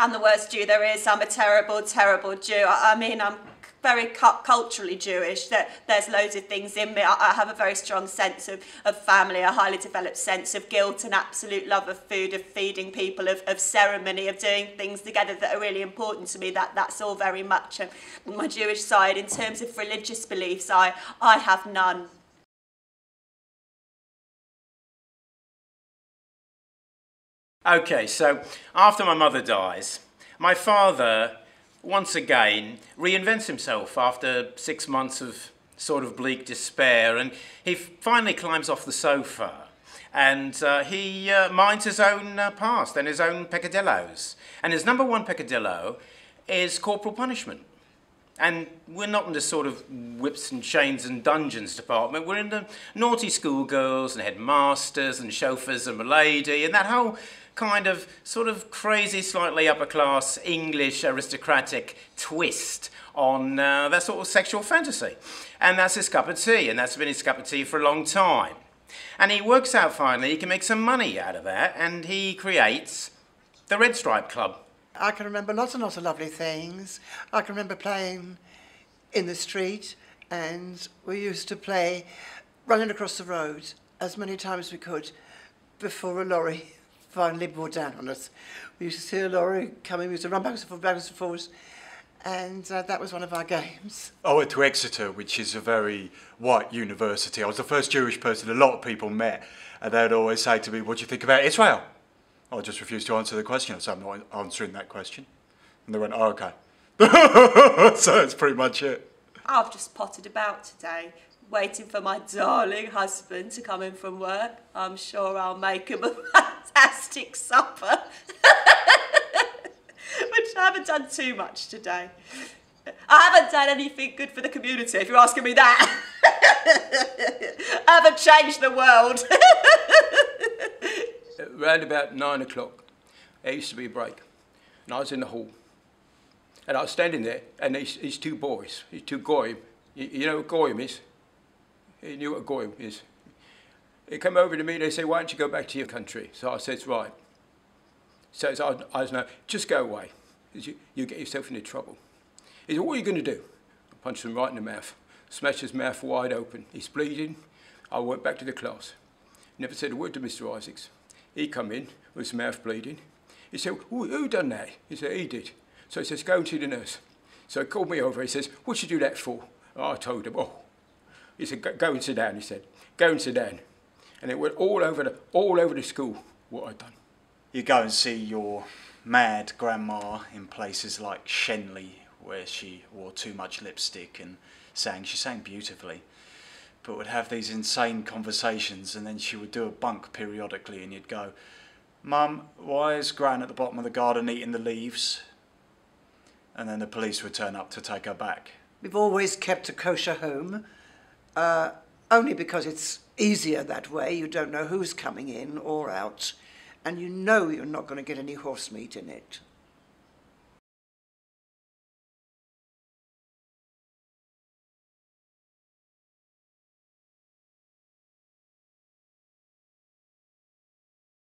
I'm the worst Jew there is. I'm a terrible, terrible Jew. I mean, I'm very culturally Jewish. There's loads of things in me. I have a very strong sense of family, a highly developed sense of guilt, an absolute love of food, of feeding people, of ceremony, of doing things together that are really important to me. That's all very much my Jewish side. In terms of religious beliefs, I have none. Okay, so after my mother dies, my father once again reinvents himself after 6 months of sort of bleak despair, and he finally climbs off the sofa and he minds his own past and his own peccadillos. And his number one peccadillo is corporal punishment. And we're not in the sort of whips and chains and dungeons department. We're in the naughty schoolgirls and headmasters and chauffeurs and milady and that whole kind of sort of crazy, slightly upper class English aristocratic twist on that sort of sexual fantasy. And that's his cup of tea, and that's been his cup of tea for a long time. And he works out finally he can make some money out of that, and he creates the Red Stripe Club. I can remember lots and lots of lovely things. I can remember playing in the street, and we used to play running across the road as many times as we could before a lorry finally bore down on us. We used to see a lorry coming, we used to run backwards and forwards, and that was one of our games. I went to Exeter, which is a very white university. I was the first Jewish person a lot of people met, and they'd always say to me, "What do you think about Israel?" I just refused to answer the question. I said, "I'm not answering that question." And they went, "Oh, okay." So that's pretty much it. I've just potted about today, waiting for my darling husband to come in from work. I'm sure I'll make him a fantastic supper. Which I haven't done too much today. I haven't done anything good for the community, if you're asking me that. I haven't changed the world. Around about 9 o'clock, there used to be a break, and I was in the hall. And I was standing there, and these two boys, these two goyim, you know what goyim is? You knew what goyim is. They come over to me, they say, "Why don't you go back to your country?" So I said, "Right." So I was, "No, just go away. You get yourself into trouble." He said, "What are you going to do?" I punched him right in the mouth, smashed his mouth wide open. He's bleeding. I went back to the class. Never said a word to Mr. Isaacs. He come in with his mouth bleeding. He said, "Who done that?" He said, "He did." So he says, "Go and see the nurse." So he called me over. He says, "What'd you do that for?" I told him, "Oh." He said, "Go and sit down." He said, "Go and sit down." And it went all over the school what I'd done. You go and see your mad grandma in places like Shenley, where she wore too much lipstick and she sang beautifully, but would have these insane conversations, and then she would do a bunk periodically, and you'd go, "Mum, why is Gran at the bottom of the garden eating the leaves?" And then the police would turn up to take her back. We've always kept a kosher home, only because it's easier that way. You don't know who's coming in or out, and you know you're not going to get any horse meat in it.